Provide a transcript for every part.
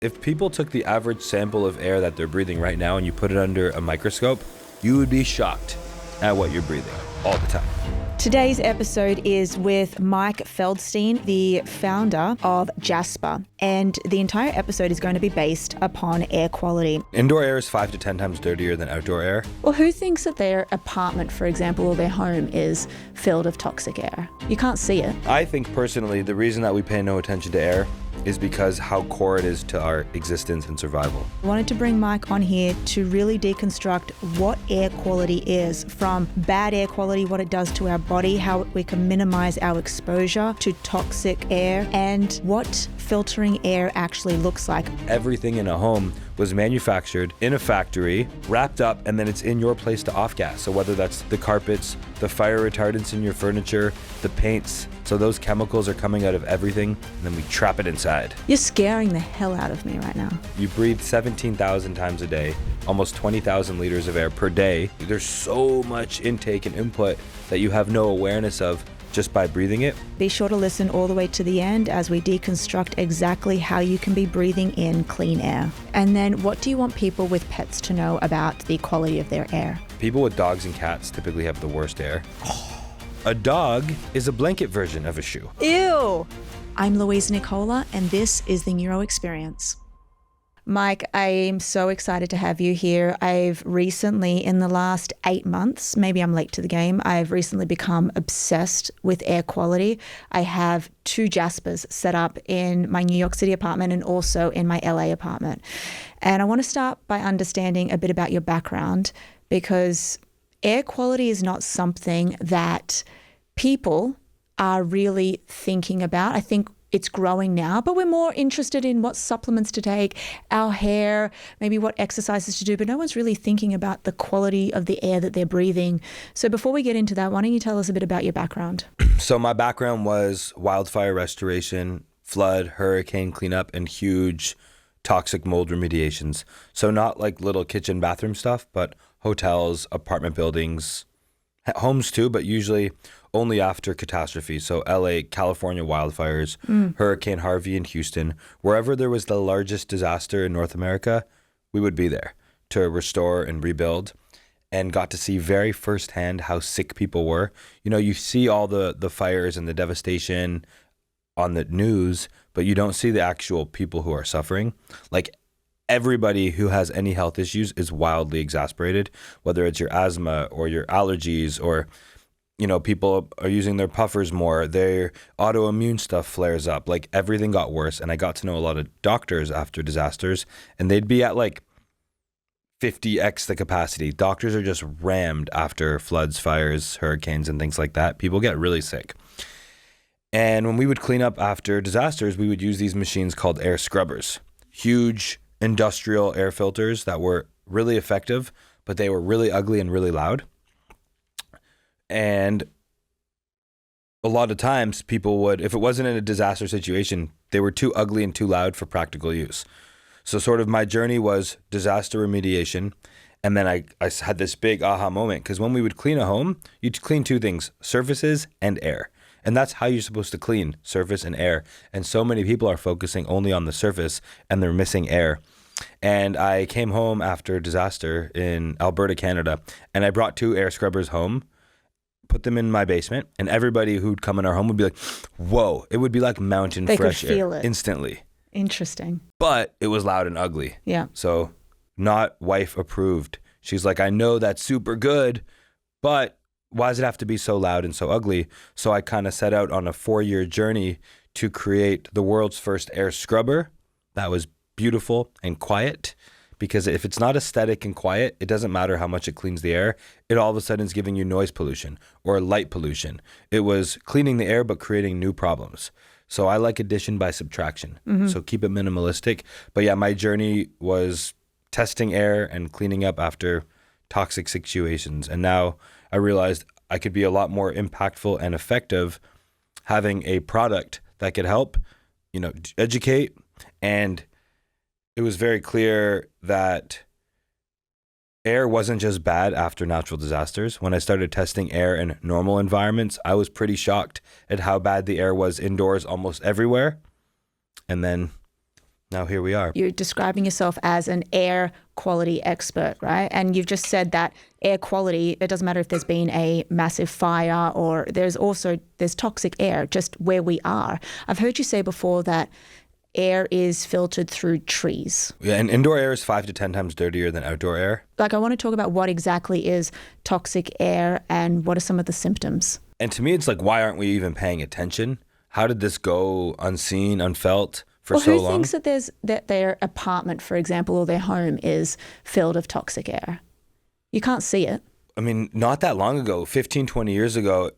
If people took the average sample of air that they're breathing right now and you put it under a microscope, you would be shocked at what you're breathing all the time. Today's episode is with Mike Feldstein, the founder of Jaspr, and the entire episode is going to be based upon air quality. Indoor air is 5 to 10 times dirtier than outdoor air. Well, who thinks that their apartment, for example, or their home is filled with toxic air? You can't see it. I think personally, the reason that we pay no attention to air is because how core it is to our existence and survival. I wanted to bring Mike on here to really deconstruct what air quality is, from bad air quality, what it does to our body, how we can minimize our exposure to toxic air, and what filtering air actually looks like. Everything in a home was manufactured in a factory, wrapped up, and then it's in your place to off-gas. So whether that's the carpets, the fire retardants in your furniture, the paints, so those chemicals are coming out of everything, and then we trap it inside. You're scaring the hell out of me right now. You breathe 17,000 times a day, almost 20,000 liters of air per day. There's so much intake and input that you have no awareness of just by breathing it. Be sure to listen all the way to the end as we deconstruct exactly how you can be breathing in clean air. And then what do you want people with pets to know about the quality of their air? People with dogs and cats typically have the worst air. A dog is a blanket version of a shoe. Ew! I'm Louisa Nicola, and this is the Neuro Experience. Mike, I am so excited to have you here. I've recently, in the last 8 months, maybe I'm late to the game, I've recently become obsessed with air quality. I have 2 Jaspers set up in my New York City apartment and also in my LA apartment. And I want to start by understanding a bit about your background, because air quality is not something that people are really thinking about. I think it's growing now, but we're more interested in what supplements to take, our hair, maybe what exercises to do, but no one's really thinking about the quality of the air that they're breathing. So before we get into that, why don't you tell us a bit about your background? So my background was wildfire restoration, flood, hurricane cleanup, and huge toxic mold remediations. So not like little kitchen bathroom stuff, but hotels, apartment buildings, homes too, but usually only after catastrophe. So LA, California wildfires, Hurricane Harvey in Houston, wherever there was the largest disaster in North America, we would be there to restore and rebuild, and got to see very firsthand how sick people were. You know, you see all the fires and the devastation on the news, but you don't see the actual people who are suffering. Like, everybody who has any health issues is wildly exasperated, whether it's your asthma or your allergies, or you know, people are using their puffers more, their autoimmune stuff flares up. Like, everything got worse. And I got to know a lot of doctors after disasters, and they'd be at like 50x the capacity. Doctors are just rammed after floods, fires, hurricanes, and things like that. People get really sick. And when we would clean up after disasters, we would use these machines called air scrubbers, huge industrial air filters that were really effective, but they were really ugly and really loud. And a lot of times people would, if it wasn't in a disaster situation, they were too ugly and too loud for practical use. So sort of my journey was disaster remediation. And then I had this big aha moment, because when we would clean a home, you'd clean 2 things, surfaces and air. And that's how you're supposed to clean, surface and air. And so many people are focusing only on the surface and they're missing air. And I came home after a disaster in Alberta, Canada, and I brought 2 air scrubbers home, put them in my basement, and everybody who'd come in our home would be like, whoa, it would be like mountain fresh air. They could feel it instantly. Interesting. But it was loud and ugly. Yeah. So not wife approved. She's like, I know that's super good, but why does it have to be so loud and so ugly? So I kind of set out on a 4-year journey to create the world's first air scrubber that was beautiful and quiet. Because if it's not aesthetic and quiet, it doesn't matter how much it cleans the air. It all of a sudden is giving you noise pollution or light pollution. It was cleaning the air, but creating new problems. So I like addition by subtraction. So keep it minimalistic. But yeah, my journey was testing air and cleaning up after toxic situations. And now I realized I could be a lot more impactful and effective having a product that could help, you know, educate. And it was very clear that air wasn't just bad after natural disasters. When I started testing air in normal environments, I was pretty shocked at how bad the air was indoors almost everywhere. And then Now here we are. You're describing yourself as an air quality expert, right? And you've just said that air quality, it doesn't matter if there's been a massive fire or there's toxic air just where we are. I've heard you say before that air is filtered through trees. Yeah, and indoor air is 5 to 10 times dirtier than outdoor air. Like, I want to talk about what exactly is toxic air and what are some of the symptoms. And to me, it's like, why aren't we even paying attention? How did this go unseen, unfelt for so long? Who thinks that their apartment, for example, or their home is filled with toxic air? You can't see it. I mean, not that long ago, 15, 20 years ago,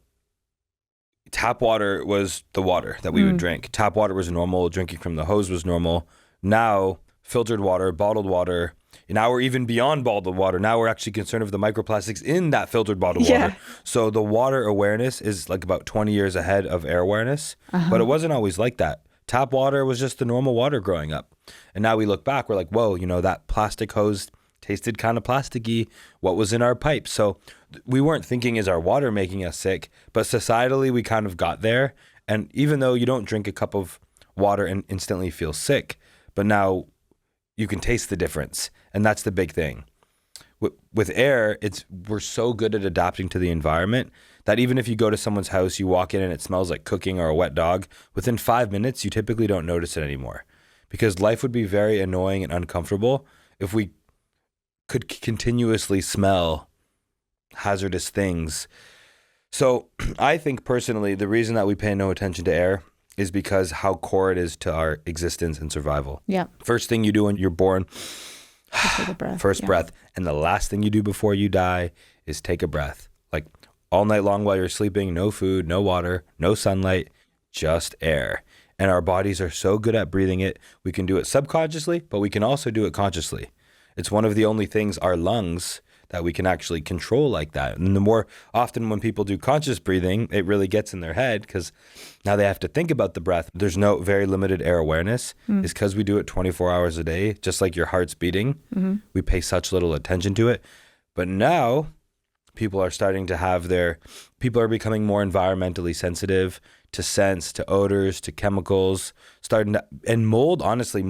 tap water was the water that we would drink. Tap water was normal. Drinking from the hose was normal. Now, filtered water, bottled water. Now we're even beyond bottled water. Now we're actually concerned with the microplastics in that filtered bottled water. So the water awareness is like about 20 years ahead of air awareness. But it wasn't always like that. Tap water was just the normal water growing up. And now we look back, we're like, whoa, that plastic hose tasted kind of plasticky. What was in our pipes? So we weren't thinking, is our water making us sick? But societally, we kind of got there. And even though you don't drink a cup of water and instantly feel sick, but now you can taste the difference. And that's the big thing. With air, we're so good at adapting to the environment that even if you go to someone's house, you walk in and it smells like cooking or a wet dog, within 5 minutes, you typically don't notice it anymore. Because life would be very annoying and uncomfortable if we could continuously smell hazardous things. So I think personally, the reason that we pay no attention to air is because how core it is to our existence and survival. Yeah. First thing you do when you're born, take a breath. First breath. And the last thing you do before you die is take a breath. Like all night long while you're sleeping, no food, no water, no sunlight, just air. And our bodies are so good at breathing it. We can do it subconsciously, but we can also do it consciously. It's one of the only things, our lungs, that we can actually control like that. And the more often when people do conscious breathing, it really gets in their head because now they have to think about the breath. There's no very limited air awareness. It's because we do it 24 hours a day, just like your heart's beating. We pay such little attention to it. But now people are starting to people are becoming more environmentally sensitive to scents, to odors, to chemicals, and mold, honestly,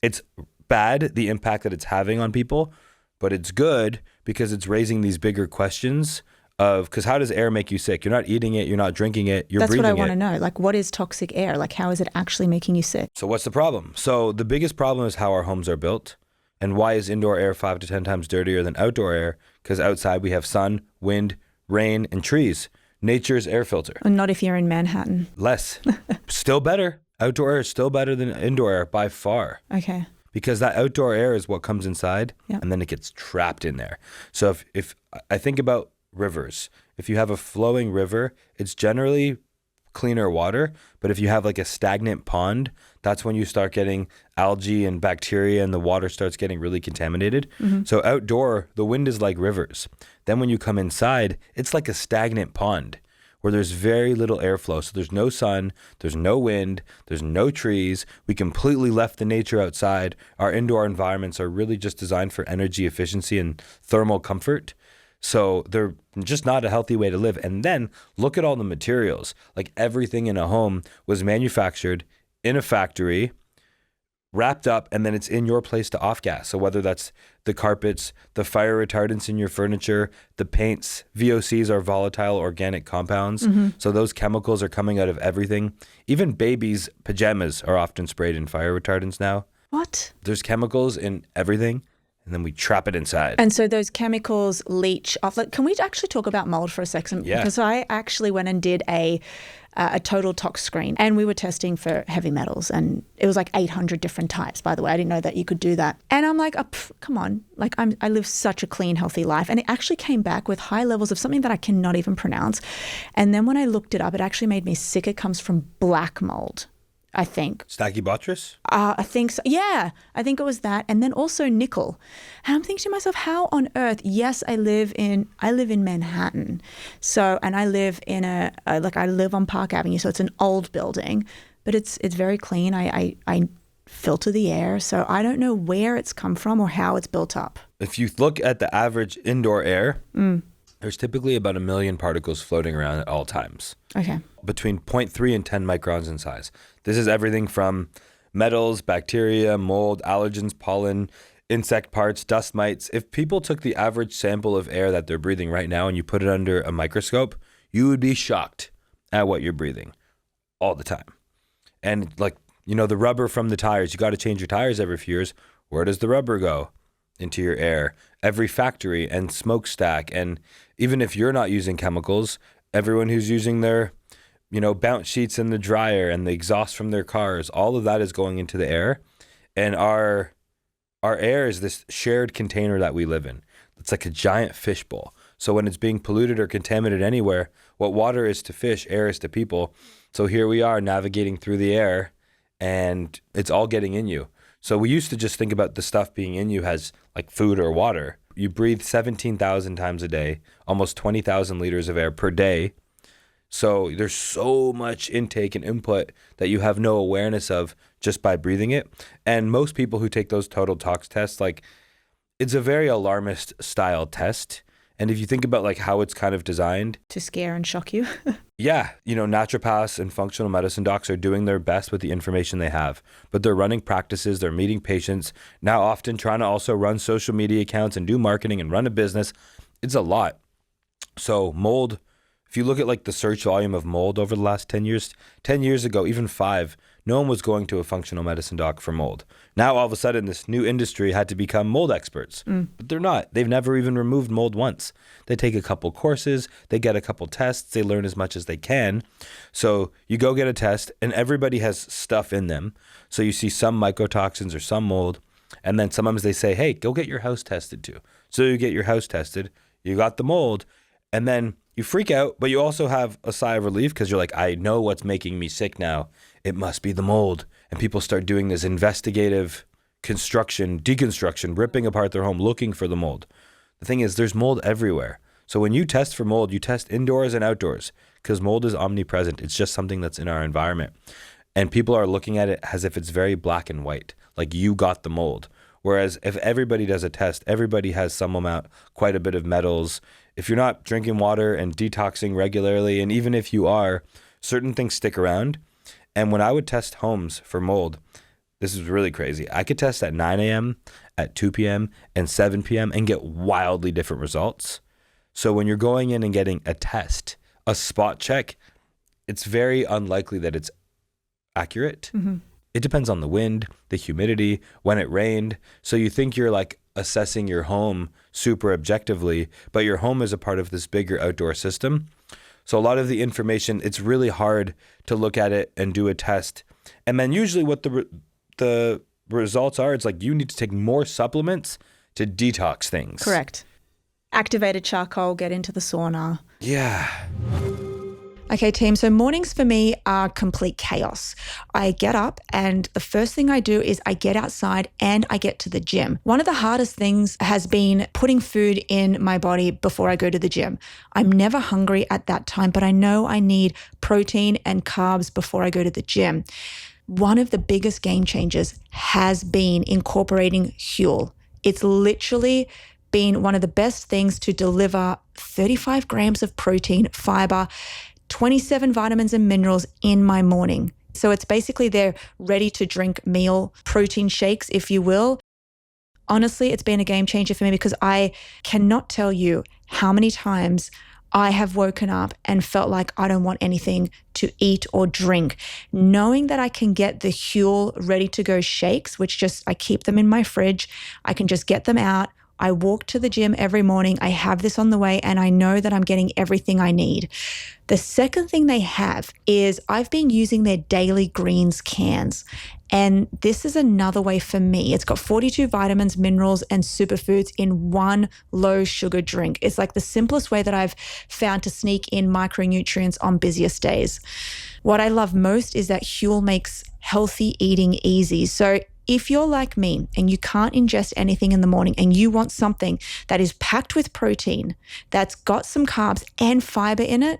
it's bad, the impact that it's having on people, but it's good because it's raising these bigger questions because how does air make you sick? You're not eating it, you're not drinking it, you're breathing it. That's what I want to know. Like, what is toxic air? Like, how is it actually making you sick? So what's the problem? So the biggest problem is how our homes are built. And why is indoor air 5 to 10 times dirtier than outdoor air? Because outside we have sun, wind, rain, and trees. Nature's air filter. And not if you're in Manhattan. Less. Still better. Outdoor air is still better than indoor air by far. Okay. Because that outdoor air is what comes inside and then it gets trapped in there. So if I think about rivers, if you have a flowing river, it's generally cleaner water. But if you have like a stagnant pond, that's when you start getting algae and bacteria and the water starts getting really contaminated. So outdoor, the wind is like rivers. Then when you come inside, it's like a stagnant pond where there's very little airflow. So there's no sun, there's no wind, there's no trees. We completely left the nature outside. Our indoor environments are really just designed for energy efficiency and thermal comfort. So they're just not a healthy way to live. And then look at all the materials. Like everything in a home was manufactured in a factory, wrapped up, and then it's in your place to off gas. So whether that's the carpets, the fire retardants in your furniture, the paints, VOCs are volatile organic compounds. So those chemicals are coming out of everything. Even babies' pajamas are often sprayed in fire retardants now. What? There's chemicals in everything. And then we trap it inside. And so those chemicals leach off. Like, can we actually talk about mold for a second? Yeah. Because I actually went and did a total tox screen, and we were testing for heavy metals, and it was like 800 different types. By the way, I didn't know that you could do that. And I'm like, come on, like I live such a clean, healthy life, and it actually came back with high levels of something that I cannot even pronounce. And then when I looked it up, it actually made me sick. It comes from black mold, I think. Stachybotrys? I think so. Yeah, I think it was that. And then also nickel. And I'm thinking to myself, how on earth, yes, I live in Manhattan. So, and I live in I live on Park Avenue. So it's an old building, but it's very clean. I filter the air. So I don't know where it's come from or how it's built up. If you look at the average indoor air, there's typically about 1 million particles floating around at all times. Okay. Between 0.3 and 10 microns in size. This is everything from metals, bacteria, mold, allergens, pollen, insect parts, dust mites. If people took the average sample of air that they're breathing right now and you put it under a microscope, you would be shocked at what you're breathing all the time. And like, the rubber from the tires, you got to change your tires every few years. Where does the rubber go? Into your air. Every factory and smokestack. And even if you're not using chemicals, everyone who's using their, bounce sheets in the dryer and the exhaust from their cars, all of that is going into the air. And our air is this shared container that we live in. It's like a giant fishbowl. So when it's being polluted or contaminated anywhere, what water is to fish, air is to people. So here we are navigating through the air and it's all getting in you. So we used to just think about the stuff being in you as like food or water. You breathe 17,000 times a day, almost 20,000 liters of air per day. So there's so much intake and input that you have no awareness of just by breathing it. And most people who take those total tox tests, like it's a very alarmist style test. And if you think about like how it's kind of designed to scare and shock you. Yeah, naturopaths and functional medicine docs are doing their best with the information they have, but they're running practices, they're meeting patients, now often trying to also run social media accounts and do marketing and run a business. It's a lot. So mold, if you look at like the search volume of mold over the last 10 years ago, even 5, no one was going to a functional medicine doc for mold. Now, all of a sudden, this new industry had to become mold experts, but they're not. They've never even removed mold once. They take a couple courses, they get a couple tests, they learn as much as they can. So you go get a test and everybody has stuff in them. So you see some mycotoxins or some mold, and then sometimes they say, hey, go get your house tested too. So you get your house tested, you got the mold, and then you freak out, but you also have a sigh of relief because you're like, I know what's making me sick now. It must be the mold. And people start doing this investigative deconstruction, ripping apart their home, looking for the mold. The thing is, there's mold everywhere. So when you test for mold, you test indoors and outdoors because mold is omnipresent. It's just something that's in our environment. And people are looking at it as if it's very black and white, like you got the mold. Whereas if everybody does a test, everybody has some amount, quite a bit of metals. If you're not drinking water and detoxing regularly, and even if you are, certain things stick around. And when I would test homes for mold, this is really crazy. I could test at 9 a.m., at 2 p.m., and 7 p.m. and get wildly different results. So when you're going in and getting a test, a spot check, it's very unlikely that it's accurate. Mm-hmm. It depends on the wind, the humidity, when it rained. So you think you're like assessing your home super objectively, but your home is a part of this bigger outdoor system. So a lot of the information, it's really hard to look at it and do a test. And then usually what the results are, it's like you need to take more supplements to detox things. Correct. Activated charcoal, get into the sauna. Yeah. Okay, team. So mornings for me are complete chaos. I get up and the first thing I do is I get outside and I get to the gym. One of the hardest things has been putting food in my body before I go to the gym. I'm never hungry at that time, but I know I need protein and carbs before I go to the gym. One of the biggest game changers has been incorporating Huel. It's literally been one of the best things to deliver 35 grams of protein, fiber, 27 vitamins and minerals in my morning. So it's basically their ready to drink meal protein shakes, if you will. Honestly, it's been a game changer for me because I cannot tell you how many times I have woken up and felt like I don't want anything to eat or drink. Knowing that I can get the Huel ready to go shakes, which I keep them in my fridge. I can just get them out. I walk to the gym every morning. I have this on the way and I know that I'm getting everything I need. The second thing they have is I've been using their daily greens cans. And this is another way for me. It's got 42 vitamins, minerals, and superfoods in one low sugar drink. It's like the simplest way that I've found to sneak in micronutrients on busiest days. What I love most is that Huel makes healthy eating easy. So if you're like me and you can't ingest anything in the morning and you want something that is packed with protein, that's got some carbs and fiber in it,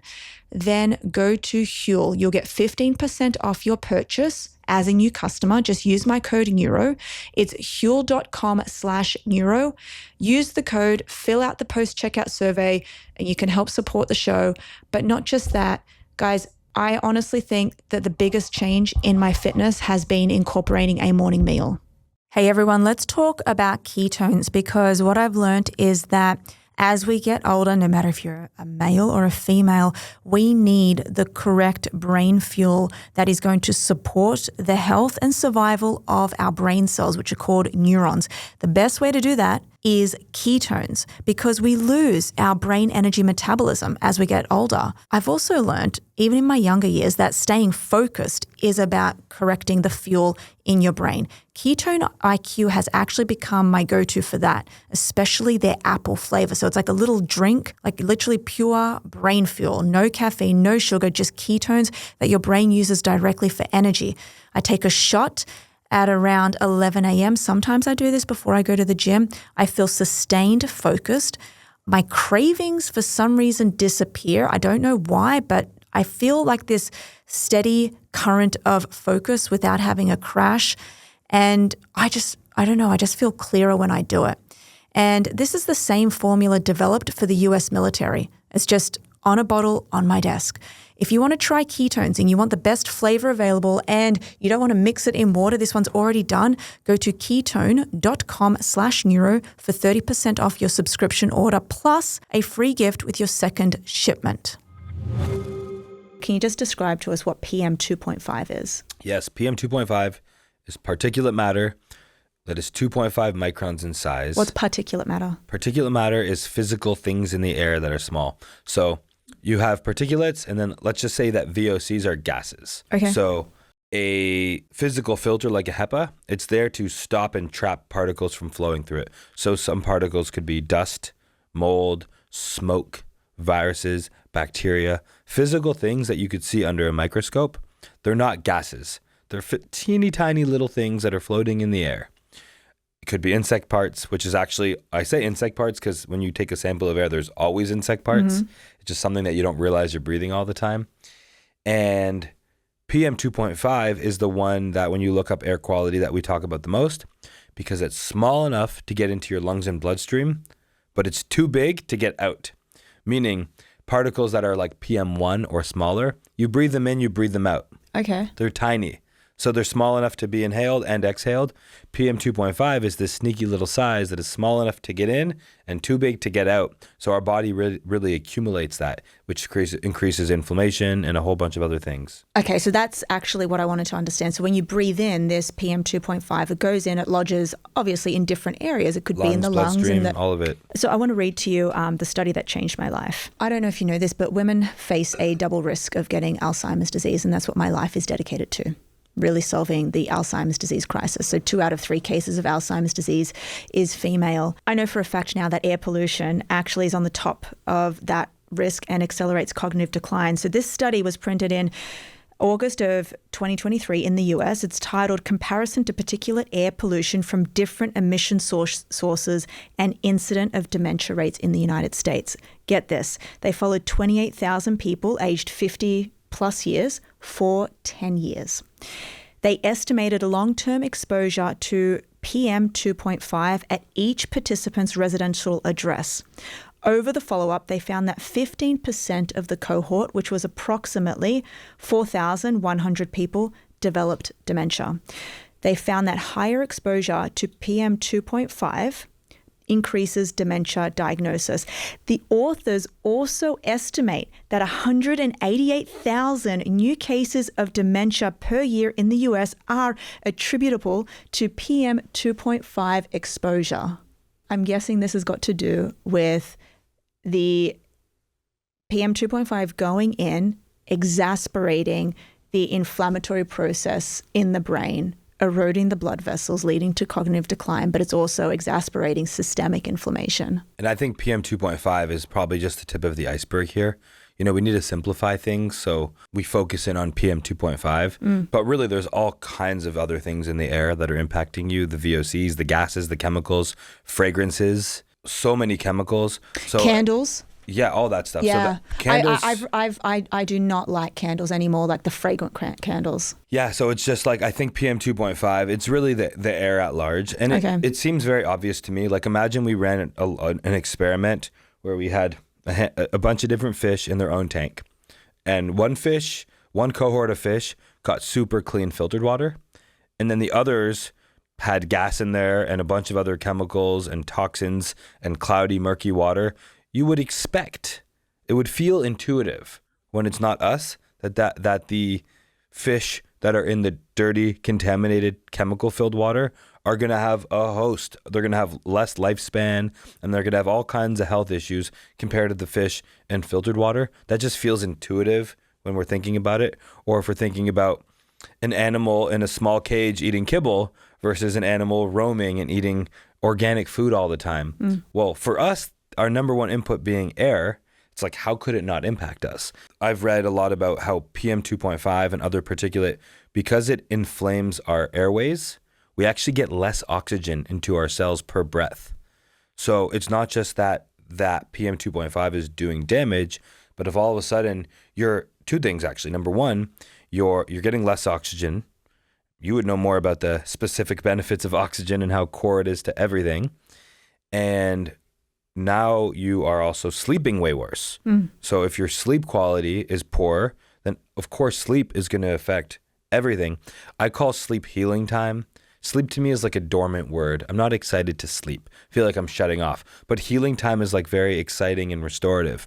then go to Huel. You'll get 15% off your purchase as a new customer. Just use my code NEURO. It's huel.com/neuro. Use the code, fill out the post-checkout survey, and you can help support the show. But not just that, guys, I honestly think that the biggest change in my fitness has been incorporating a morning meal. Hey everyone, let's talk about ketones, because what I've learned is that as we get older, no matter if you're a male or a female, we need the correct brain fuel that is going to support the health and survival of our brain cells, which are called neurons. The best way to do that is ketones, because we lose our brain energy metabolism as we get older. I've also learned, even in my younger years, that staying focused is about correcting the fuel in your brain. Ketone IQ has actually become my go-to for that, especially their apple flavor. So it's like a little drink, like literally pure brain fuel, no caffeine, no sugar, just ketones that your brain uses directly for energy. I take a shot at around 11 a.m. Sometimes I do this before I go to the gym. I feel sustained, focused. My cravings for some reason disappear. I don't know why, but I feel like this steady current of focus without having a crash. And I don't know, I just feel clearer when I do it. And this is the same formula developed for the US military. It's just on a bottle on my desk. If you want to try ketones and you want the best flavor available and you don't want to mix it in water, this one's already done, go to ketone.com/neuro for 30% off your subscription order plus a free gift with your second shipment. Can you just describe to us what PM 2.5 is? Yes, PM 2.5 is particulate matter that is 2.5 microns in size. What's particulate matter? Particulate matter is physical things in the air that are small. So you have particulates, and then let's just say that VOCs are gases. Okay. So a physical filter like a HEPA, it's there to stop and trap particles from flowing through it. So some particles could be dust, mold, smoke, viruses, bacteria, physical things that you could see under a microscope. They're not gases. They're teeny tiny little things that are floating in the air. It could be insect parts, which is actually, I say insect parts because when you take a sample of air, there's always insect parts. Mm-hmm. It's just something that you don't realize you're breathing all the time. And PM 2.5 is the one that when you look up air quality that we talk about the most, because it's small enough to get into your lungs and bloodstream, but it's too big to get out. Meaning particles that are like PM1 or smaller, you breathe them in, you breathe them out. Okay. They're tiny. So they're small enough to be inhaled and exhaled. PM 2.5 is this sneaky little size that is small enough to get in and too big to get out. So our body really accumulates that, which increases inflammation and a whole bunch of other things. Okay, so that's actually what I wanted to understand. So when you breathe in this PM 2.5, it goes in, it lodges obviously in different areas. It could be in the lungs. And all of it. So I want to read to you the study that changed my life. I don't know if you know this, but women face a double risk of getting Alzheimer's disease, and that's what my life is dedicated to. Really solving the Alzheimer's disease crisis. So 2 out of 3 cases of Alzheimer's disease is female. I know for a fact now that air pollution actually is on the top of that risk and accelerates cognitive decline. So this study was printed in August of 2023 in the US. It's titled Comparison to Particulate Air Pollution from Different Emission Sources and Incident of Dementia Rates in the United States. Get this. They followed 28,000 people aged 50 plus years for 10 years. They estimated a long-term exposure to PM 2.5 at each participant's residential address. Over the follow-up, they found that 15% of the cohort, which was approximately 4,100 people, developed dementia. They found that higher exposure to PM 2.5 increases dementia diagnosis. The authors also estimate that 188,000 new cases of dementia per year in the US are attributable to PM 2.5 exposure. I'm guessing this has got to do with the PM 2.5 going in, exacerbating the inflammatory process in the brain, eroding the blood vessels, leading to cognitive decline, but it's also exacerbating systemic inflammation. And I think PM 2.5 is probably just the tip of the iceberg here. You know, we need to simplify things, so we focus in on PM 2.5. But really, there's all kinds of other things in the air that are impacting you, the VOCs, the gases, the chemicals, fragrances, so many chemicals. So candles. Yeah, all that stuff. Yeah, so candles. I do not like candles anymore, like the fragrant candles. Yeah, so it's just like, I think PM 2.5, it's really the air at large. And it seems very obvious to me. Like, imagine we ran an experiment where we had a bunch of different fish in their own tank. And one fish One cohort of fish got super clean filtered water, and then the others had gas in there and a bunch of other chemicals and toxins and cloudy, murky water. You would expect, it would feel intuitive when it's not us, that the fish that are in the dirty, contaminated, chemical-filled water are going to have a host. They're going to have less lifespan, and they're going to have all kinds of health issues compared to the fish in filtered water. That just feels intuitive when we're thinking about it. Or if we're thinking about an animal in a small cage eating kibble versus an animal roaming and eating organic food all the time. Well, for us, our number one input being air, it's like, how could it not impact us? I've read a lot about how PM 2.5 and other particulate, because it inflames our airways, we actually get less oxygen into our cells per breath. So it's not just that PM 2.5 is doing damage, but if all of a sudden you're two things actually. Number one, you're getting less oxygen. You would know more about the specific benefits of oxygen and how core it is to everything. And now you are also sleeping way worse. So if your sleep quality is poor, then of course sleep is going to affect everything. I call sleep healing time. Sleep to me is like a dormant word. I'm not excited to sleep. I feel like I'm shutting off. But healing time is like very exciting and restorative.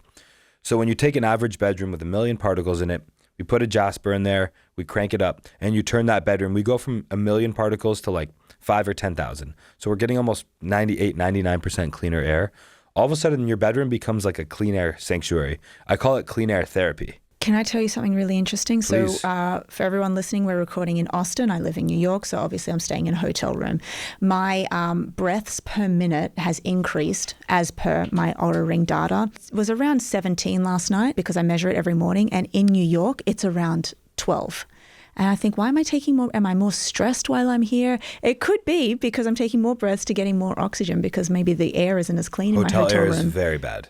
So when you take an average bedroom with 1 million particles in it, we put a Jaspr in there, we crank it up, and you turn that bedroom, we go from 1 million particles to like 5 or 10,000. So we're getting almost 98, 99% cleaner air. All of a sudden your bedroom becomes like a clean air sanctuary. I call it clean air therapy. Can I tell you something really interesting? Please. So for everyone listening, we're recording in Austin. I live in New York, so obviously I'm staying in a hotel room. My breaths per minute has increased as per my Oura Ring data. It was around 17 last night because I measure it every morning. And in New York, it's around 12. And I think, why am I taking more? Am I more stressed while I'm here? It could be because I'm taking more breaths to getting more oxygen because maybe the air isn't as clean in my hotel room. Hotel air is very bad.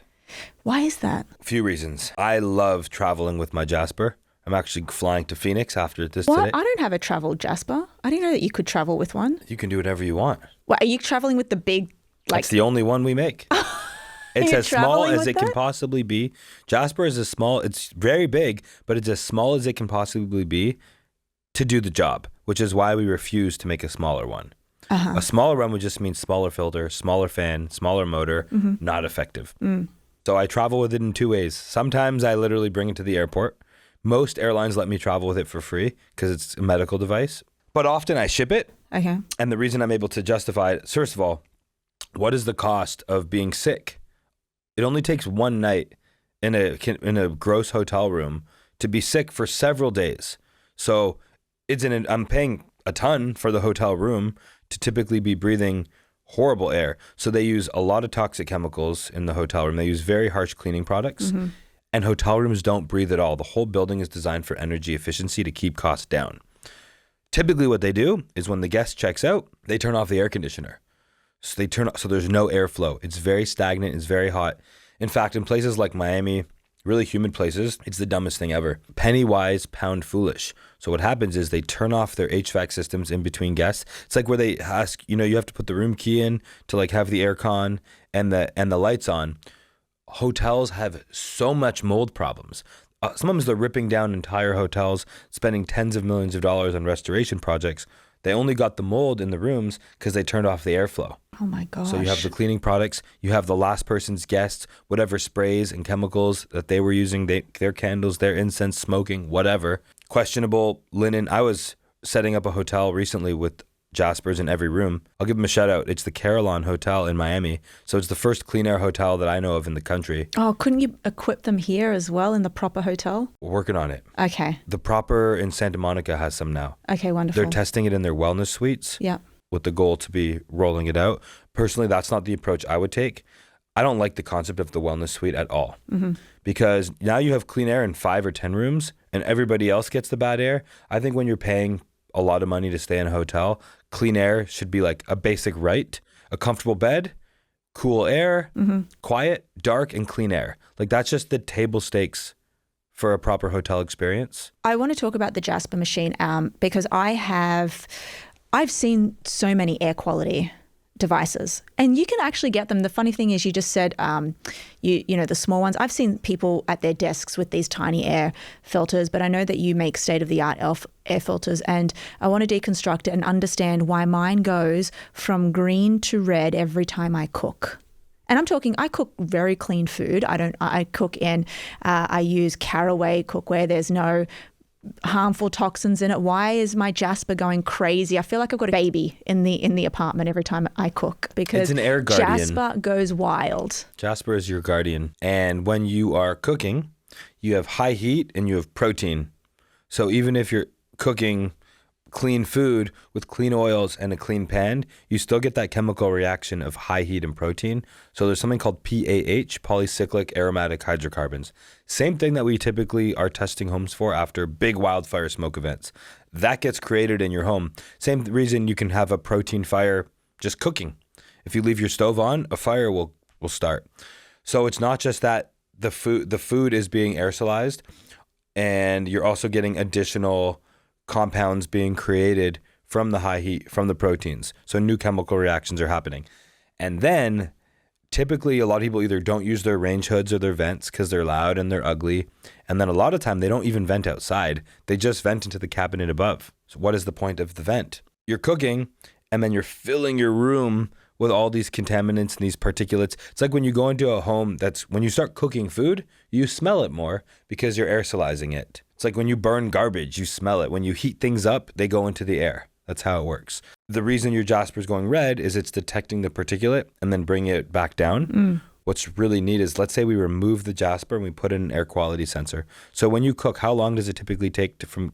Why is that? A few reasons. I love traveling with my Jaspr. I'm actually flying to Phoenix after this What? today. I don't have a travel Jaspr. I didn't know that you could travel with one. You can do whatever you want. What, are you traveling with the big, like... It's the only one we make. It's You're as small traveling as with it can that? possibly be. Jaspr is it's very big, but it's as small as it can possibly be to do the job, which is why we refuse to make a smaller one. A smaller one would just mean smaller filter, smaller fan, smaller motor, not effective. So I travel with it in two ways. Sometimes I literally bring it to the airport. Most airlines let me travel with it for free because it's a medical device. But often I ship it. Okay. And the reason I'm able to justify it, first of all, what is the cost of being sick? It only takes one night in a gross hotel room to be sick for several days. So I'm paying a ton for the hotel room to typically be breathing horrible air. So they use a lot of toxic chemicals in the hotel room. They use very harsh cleaning products. And hotel rooms don't breathe at all. The whole building is designed for energy efficiency to keep costs down. Typically what they do is when the guest checks out, they turn off the air conditioner. So there's no airflow. It's very stagnant. It's very hot. In fact, in places like Miami, really humid places, it's the dumbest thing ever. Penny wise, pound foolish. So what happens is they turn off their HVAC systems in between guests. It's like where they ask, you have to put the room key in to like have the air con and the lights on. Hotels have so much mold problems. Sometimes they're ripping down entire hotels, spending tens of millions of dollars on restoration projects. They only got the mold in the rooms because they turned off the airflow. Oh my gosh. So you have the cleaning products, you have the last person's guests, whatever sprays and chemicals that they were using, their candles, their incense, smoking, whatever. Questionable linen. I was setting up a hotel recently with Jaspers in every room. I'll give them a shout out. It's the Carillon Hotel in Miami. So it's the first clean air hotel that I know of in the country. Oh, couldn't you equip them here as well in the proper hotel? We're working on it. Okay. The proper in Santa Monica has some now. Okay, wonderful. They're testing it in their wellness suites. Yeah. With the goal to be rolling it out. Personally, that's not the approach I would take. I don't like the concept of the wellness suite at all. Because now you have clean air in 5 or 10 rooms and everybody else gets the bad air. I think when you're paying a lot of money to stay in a hotel, clean air should be like a basic right. A comfortable bed, cool air, quiet, dark, and clean air. Like that's just the table stakes for a proper hotel experience. I want to talk about the Jaspr machine because I've seen so many air quality devices, and you can actually get them. The funny thing is, you just said, you know, the small ones. I've seen people at their desks with these tiny air filters, but I know that you make state-of-the-art air filters, and I want to deconstruct it and understand why mine goes from green to red every time I cook. And I'm talking, I cook very clean food. I cook in, I use caraway cookware. There's no harmful toxins in it. Why is my Jaspr going crazy? I feel like I've got a baby in the apartment every time I cook, because it's an air guardian. Jaspr goes wild. Jaspr is your guardian. And when you are cooking, you have high heat and you have protein. So even if you're cooking clean food with clean oils and a clean pan, you still get that chemical reaction of high heat and protein. So there's something called PAH, polycyclic aromatic hydrocarbons. Same thing that we typically are testing homes for after big wildfire smoke events. That gets created in your home. Same reason you can have a protein fire just cooking. If you leave your stove on, a fire will start. So it's not just that the food is being aerosolized, and you're also getting additional compounds being created from the high heat, from the proteins. So new chemical reactions are happening. And then typically a lot of people either don't use their range hoods or their vents because they're loud and they're ugly. And then a lot of time they don't even vent outside. They just vent into the cabinet above. So what is the point of the vent? You're cooking and then you're filling your room with all these contaminants and these particulates. It's like when you go into a home when you start cooking food, you smell it more because you're aerosolizing it. It's like when you burn garbage, you smell it. When you heat things up, they go into the air. That's how it works. The reason your Jaspr is going red is it's detecting the particulate and then bringing it back down. What's really neat is, let's say we remove the Jaspr and we put in an air quality sensor. So when you cook, how long does it typically take from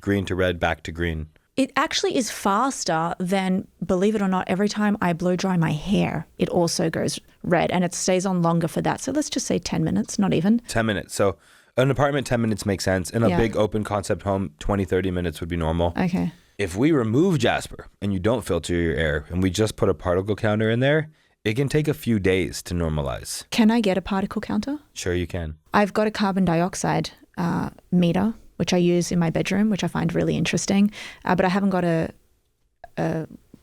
green to red back to green? It actually is faster than, believe it or not, every time I blow dry my hair, it also goes red, and it stays on longer for that. So let's just say 10 minutes, not even. 10 minutes. So an apartment, 10 minutes makes sense. In a big open concept home, 20, 30 minutes would be normal. Okay. If we remove Jaspr and you don't filter your air and we just put a particle counter in there, it can take a few days to normalize. Can I get a particle counter? Sure you can. I've got a carbon dioxide meter, which I use in my bedroom, which I find really interesting. But I haven't got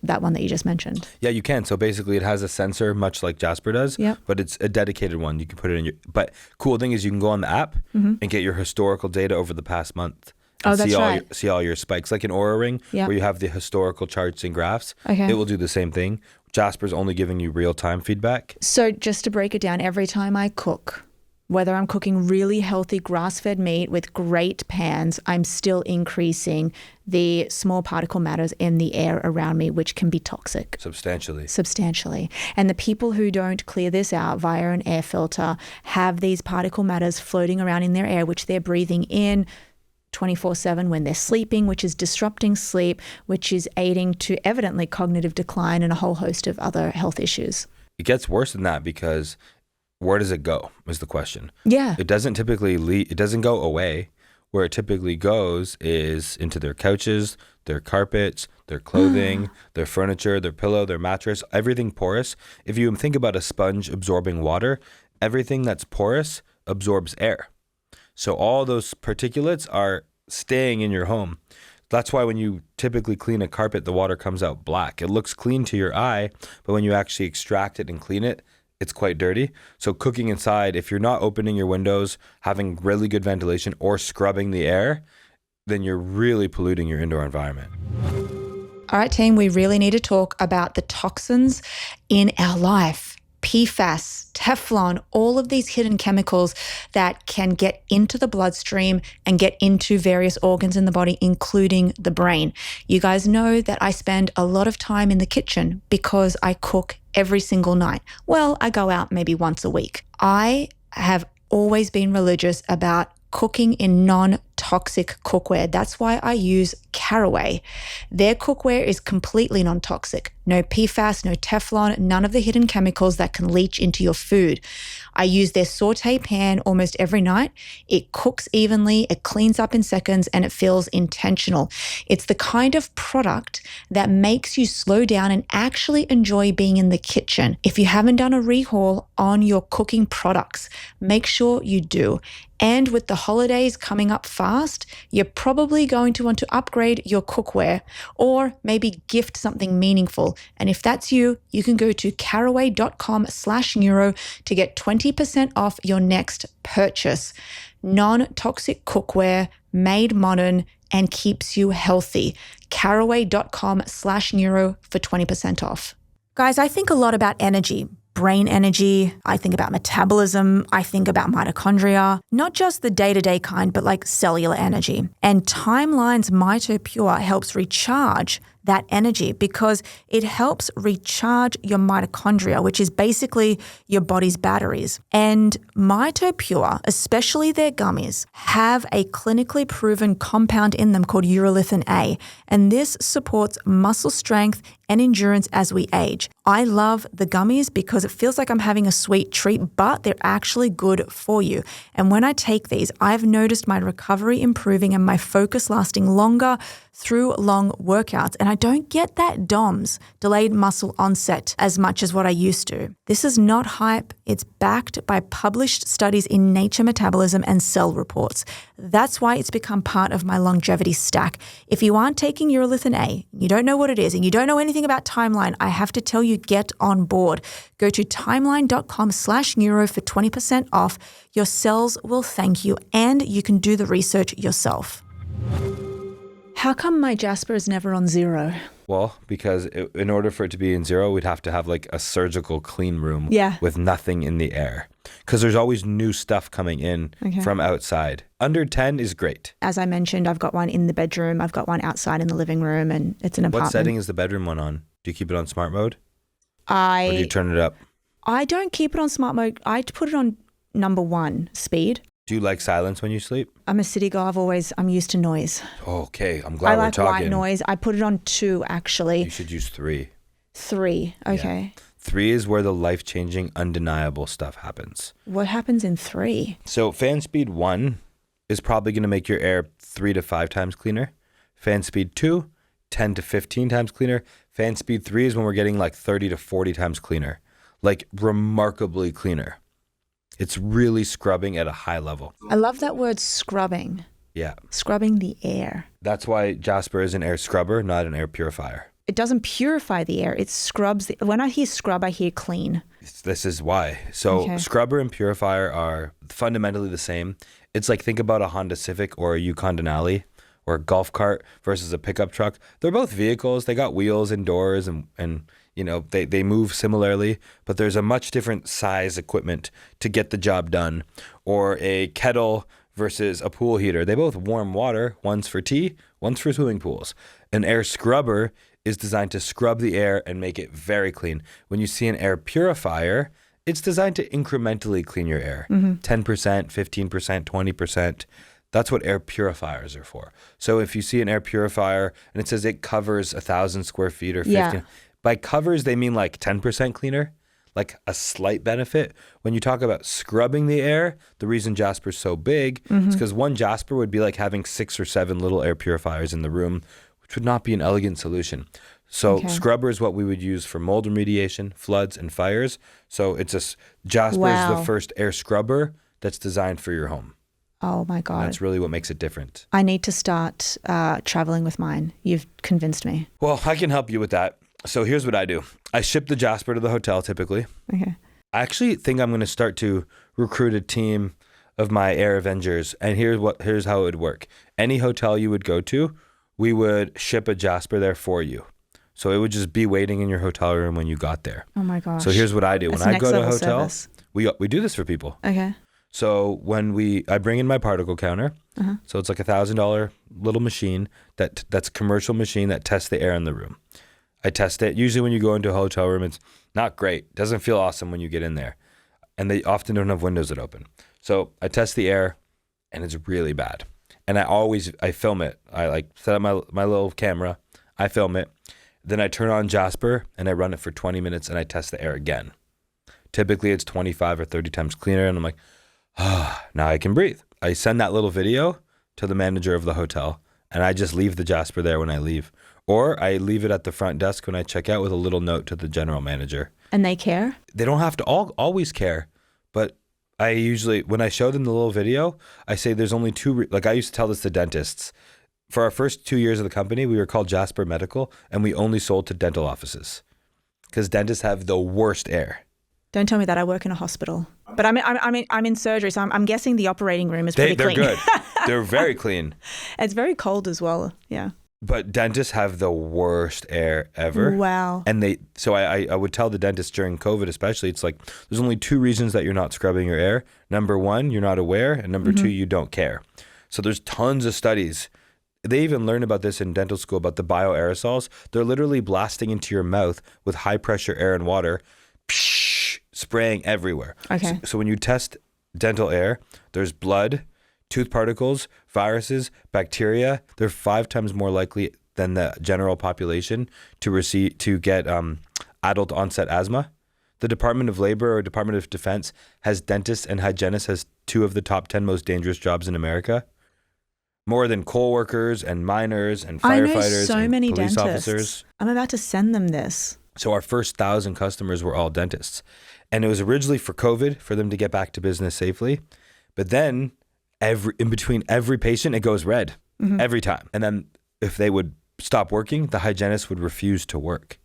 that one that you just mentioned. Yeah, you can. So basically it has a sensor much like Jaspr does, but it's a dedicated one. You can put it in your, but cool thing is you can go on the app and get your historical data over the past month. Oh, that's right. See all your spikes, like an Oura Ring where you have the historical charts and graphs. Okay. It will do the same thing. Jasper's only giving you real-time feedback. So just to break it down, every time I cook, whether I'm cooking really healthy grass-fed meat with great pans, I'm still increasing the small particle matters in the air around me, which can be toxic. Substantially. And the people who don't clear this out via an air filter have these particle matters floating around in their air, which they're breathing in 24/7 when they're sleeping, which is disrupting sleep, which is aiding to evidently cognitive decline and a whole host of other health issues. It gets worse than that because where does it go is the question. Yeah. It doesn't typically it doesn't go away. Where it typically goes is into their couches, their carpets, their clothing, their furniture, their pillow, their mattress, everything porous. If you think about a sponge absorbing water, everything that's porous absorbs air. So all those particulates are staying in your home. That's why when you typically clean a carpet, the water comes out black. It looks clean to your eye, but when you actually extract it and clean it, it's quite dirty. So cooking inside, if you're not opening your windows, having really good ventilation, or scrubbing the air, then you're really polluting your indoor environment. All right, team, we really need to talk about the toxins in our life. PFAS, Teflon, all of these hidden chemicals that can get into the bloodstream and get into various organs in the body, including the brain. You guys know that I spend a lot of time in the kitchen because I cook every single night. Well, I go out maybe once a week. I have always been religious about cooking in non-toxic cookware. That's why I use Caraway. Their cookware is completely non-toxic. No PFAS, no Teflon, none of the hidden chemicals that can leach into your food. I use their saute pan almost every night. It cooks evenly, it cleans up in seconds, and it feels intentional. It's the kind of product that makes you slow down and actually enjoy being in the kitchen. If you haven't done a rehaul on your cooking products, make sure you do. And with the holidays coming up fast, fast, you're probably going to want to upgrade your cookware or maybe gift something meaningful. And if that's you, you can go to caraway.com/neuro to get 20% off your next purchase. Non-toxic cookware, made modern, and keeps you healthy. caraway.com/neuro for 20% off. Guys, I think a lot about energy. Brain energy, I think about metabolism, I think about mitochondria, not just the day-to-day kind, but like cellular energy. And Timeline's MitoPure helps recharge that energy because it helps recharge your mitochondria, which is basically your body's batteries. And MitoPure, especially their gummies, have a clinically proven compound in them called urolithin A, and this supports muscle strength and endurance as we age. I love the gummies because it feels like I'm having a sweet treat, but they're actually good for you. And when I take these, I've noticed my recovery improving and my focus lasting longer through long workouts. And I don't get that DOMS, delayed muscle onset, as much as what I used to. This is not hype. It's backed by published studies in Nature Metabolism and Cell Reports. That's why it's become part of my longevity stack. If you aren't taking urolithin A, you don't know what it is, and you don't know anything about Timeline, I have to tell you, get on board. Go to timeline.com/neuro for 20% off. Your cells will thank you, and you can do the research yourself. How come my Jaspr is never on 0? Well, because in order for it to be in 0, we'd have to have like a surgical clean room with nothing in the air. Because there's always new stuff coming in from outside. Under 10 is great. As I mentioned, I've got one in the bedroom. I've got one outside in the living room, and it's an apartment. What setting is the bedroom one on? Do you keep it on smart mode? Or do you turn it up? I don't keep it on smart mode. I put it on number 1, speed. Do you like silence when you sleep? I'm a city girl. I'm used to noise. Okay, I'm glad we're talking. I like white noise. I put it on 2, actually. You should use 3. 3, okay. Yeah. 3 is where the life-changing, undeniable stuff happens. What happens in 3? So fan speed 1 is probably going to make your air 3 to 5 times cleaner. Fan speed 2, 10 to 15 times cleaner. Fan speed 3 is when we're getting like 30 to 40 times cleaner. Like remarkably cleaner. It's really scrubbing at a high level. I love that word, scrubbing. Yeah. Scrubbing the air. That's why Jaspr is an air scrubber, not an air purifier. It doesn't purify the air. It scrubs. When I hear scrub, I hear clean. This is why. So scrubber and purifier are fundamentally the same. It's like, think about a Honda Civic or a Yukon Denali or a golf cart versus a pickup truck. They're both vehicles. They got wheels and doors and you know, they move similarly, but there's a much different size equipment to get the job done. Or a kettle versus a pool heater. They both warm water. One's for tea, one's for swimming pools. An air scrubber is designed to scrub the air and make it very clean. When you see an air purifier, it's designed to incrementally clean your air. 10%, 15%, 20%. That's what air purifiers are for. So if you see an air purifier and it says it covers 1,000 square feet or 50, by covers, they mean like 10% cleaner, like a slight benefit. When you talk about scrubbing the air, the reason Jaspr is so big is because one Jaspr would be like having 6 or 7 little air purifiers in the room, which would not be an elegant solution. So scrubber is what we would use for mold remediation, floods, and fires. So it's Jaspr is the first air scrubber that's designed for your home. Oh my God. And that's really what makes it different. I need to start traveling with mine. You've convinced me. Well, I can help you with that. So here's what I do. I ship the Jaspr to the hotel typically. Okay. I actually think I'm going to start to recruit a team of my Air Avengers. And here's how it would work. Any hotel you would go to, we would ship a Jaspr there for you. So it would just be waiting in your hotel room when you got there. Oh my gosh. So here's what I do. That's when I go to a hotel, service. we do this for people. Okay. So when I bring in my particle counter, so it's like $1,000 little machine that's a commercial machine that tests the air in the room. I test it. Usually when you go into a hotel room, it's not great. Doesn't feel awesome when you get in there. And they often don't have windows that open. So I test the air and it's really bad. And I film it. I like set up my little camera. I film it. Then I turn on Jaspr and I run it for 20 minutes and I test the air again. Typically it's 25 or 30 times cleaner. And I'm like, now I can breathe. I send that little video to the manager of the hotel and I just leave the Jaspr there when I leave. Or I leave it at the front desk when I check out with a little note to the general manager. And they care? They don't have to always care, but I usually, when I show them the little video, I say there's only two, like I used to tell this to dentists. For our first 2 years of the company, we were called Jaspr Medical, and we only sold to dental offices because dentists have the worst air. Don't tell me that. I work in a hospital, but I'm in surgery, so I'm guessing the operating room is pretty They're clean. good. They're very clean. It's very cold as well. Yeah. But dentists have the worst air ever. Wow. And so I would tell the dentists during COVID especially, it's like, there's only two reasons that you're not scrubbing your air. Number one, you're not aware. And number two, you don't care. So there's tons of studies. They even learn about this in dental school about the bioaerosols. They're literally blasting into your mouth with high pressure air and water, spraying everywhere. Okay. So when you test dental air, there's blood, tooth particles, viruses, bacteria. They're 5 times more likely than the general population to get adult onset asthma. The Department of Labor or Department of Defense has dentists and hygienists as 2 of the top 10 most dangerous jobs in America. More than coal workers and miners and firefighters I know so and many police dentists. officers. I'm about to send them this. So our first 1,000 customers were all dentists. And it was originally for COVID, for them to get back to business safely. But then in between every patient, it goes red every time. And then if they would stop working, the hygienist would refuse to work.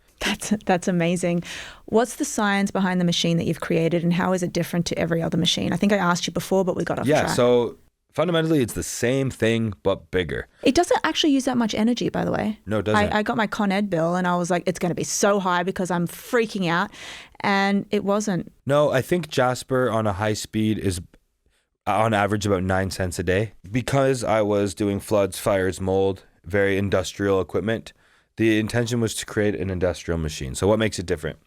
That's amazing. What's the science behind the machine that you've created, and how is it different to every other machine? I think I asked you before, but we got off track. Yeah, so fundamentally, it's the same thing, but bigger. It doesn't actually use that much energy, by the way. No, it doesn't. I got my Con Ed bill and I was like, it's going to be so high because I'm freaking out. And it wasn't. No, I think Jaspr on a high speed is on average about 9 cents a day. Because I was doing floods, fires, mold, very industrial equipment, the intention was to create an industrial machine. So what makes it different?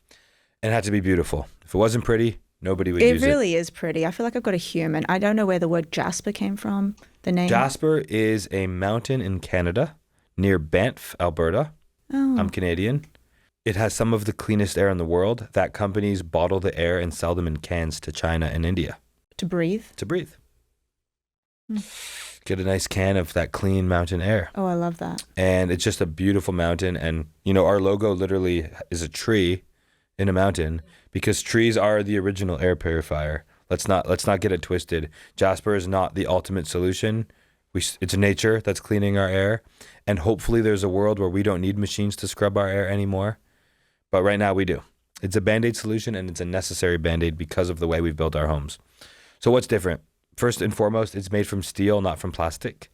It had to be beautiful. If it wasn't pretty, nobody would use it. It really is pretty. I feel like I've got a human. I don't know where the word Jaspr came from, the name. Jaspr is a mountain in Canada near Banff, Alberta. Oh. I'm Canadian. It has some of the cleanest air in the world. That companies bottle the air and sell them in cans to China and India. To breathe? To breathe. Get a nice can of that clean mountain air. Oh, I love that. And it's just a beautiful mountain. And, you know, our logo literally is a tree in a mountain because trees are the original air purifier. Let's not get it twisted. Jaspr is not the ultimate solution. It's nature that's cleaning our air. And hopefully there's a world where we don't need machines to scrub our air anymore. But right now we do. It's a Band-Aid solution, and it's a necessary Band-Aid because of the way we've built our homes. So what's different? First and foremost, it's made from steel, not from plastic.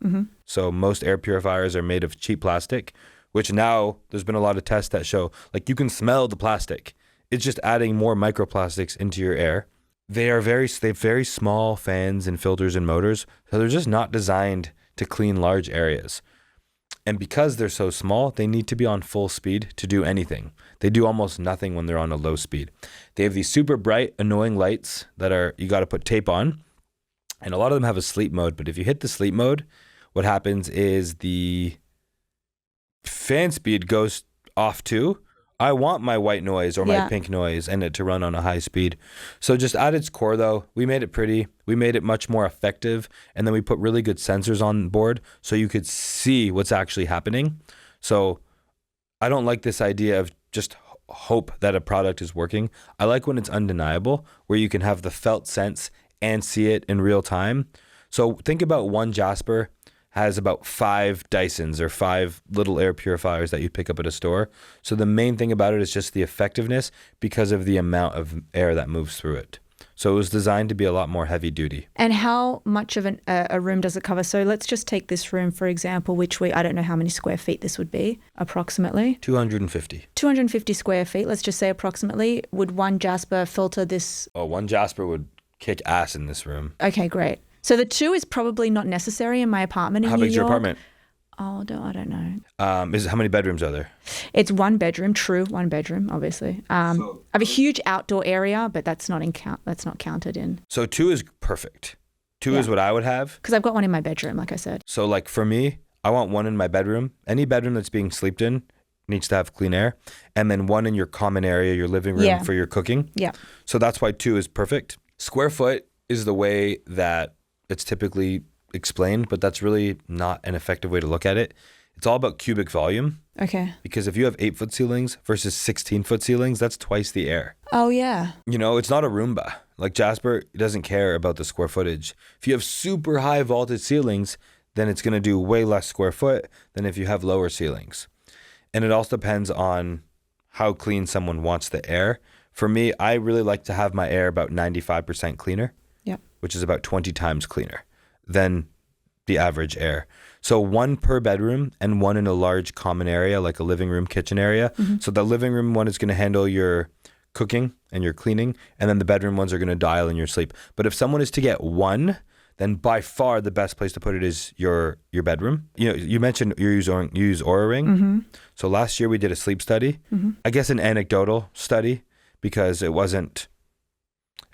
So most air purifiers are made of cheap plastic, which now there's been a lot of tests that show, like, you can smell the plastic. It's just adding more microplastics into your air. They have very small fans and filters and motors, so they're just not designed to clean large areas. And because they're so small, they need to be on full speed to do anything. They do almost nothing when they're on a low speed. They have these super bright, annoying lights that you got to put tape on. And a lot of them have a sleep mode, but if you hit the sleep mode, what happens is the fan speed goes off too. I want my white noise or my pink noise and it to run on a high speed. So just at its core though, we made it pretty. We made it much more effective. And then we put really good sensors on board so you could see what's actually happening. So I don't like this idea of just hope that a product is working. I like when it's undeniable, where you can have the felt sense and see it in real time. So think about one Jaspr has about 5 Dysons or 5 little air purifiers that you pick up at a store. So the main thing about it is just the effectiveness because of the amount of air that moves through it. So it was designed to be a lot more heavy duty. And how much of a room does it cover? So let's just take this room, for example, I don't know how many square feet this would be, approximately. 250. 250 square feet, let's just say approximately. Would one Jaspr filter this? Oh, one Jaspr would kick ass in this room. Okay, great. So the 2 is probably not necessary in my apartment in New York. How big's your apartment? Oh, I don't know. How many bedrooms are there? It's 1 bedroom, one bedroom, obviously. I have a huge outdoor area, but that's not counted in. So 2 is perfect. 2 is what I would have. Because I've got one in my bedroom, like I said. So like for me, I want 1 in my bedroom. Any bedroom that's being slept in needs to have clean air. And then 1 in your common area, your living room for your cooking. Yeah. So that's why 2 is perfect. Square foot is the way that it's typically explained, but that's really not an effective way to look at it. It's all about cubic volume. Okay. Because if you have 8-foot ceilings versus 16-foot ceilings, that's twice the air. Oh, yeah. You know, it's not a Roomba. Like Jaspr doesn't care about the square footage. If you have super high vaulted ceilings, then it's going to do way less square foot than if you have lower ceilings. And it also depends on how clean someone wants the air. For me, I really like to have my air about 95% cleaner, which is about 20 times cleaner than the average air. So one per bedroom and one in a large common area, like a living room, kitchen area. So the living room one is going to handle your cooking and your cleaning, and then the bedroom ones are going to dial in your sleep. But if someone is to get one, then by far the best place to put it is your bedroom. You know, you mentioned you use Oura Ring. So last year we did a sleep study. I guess an anecdotal study because it wasn't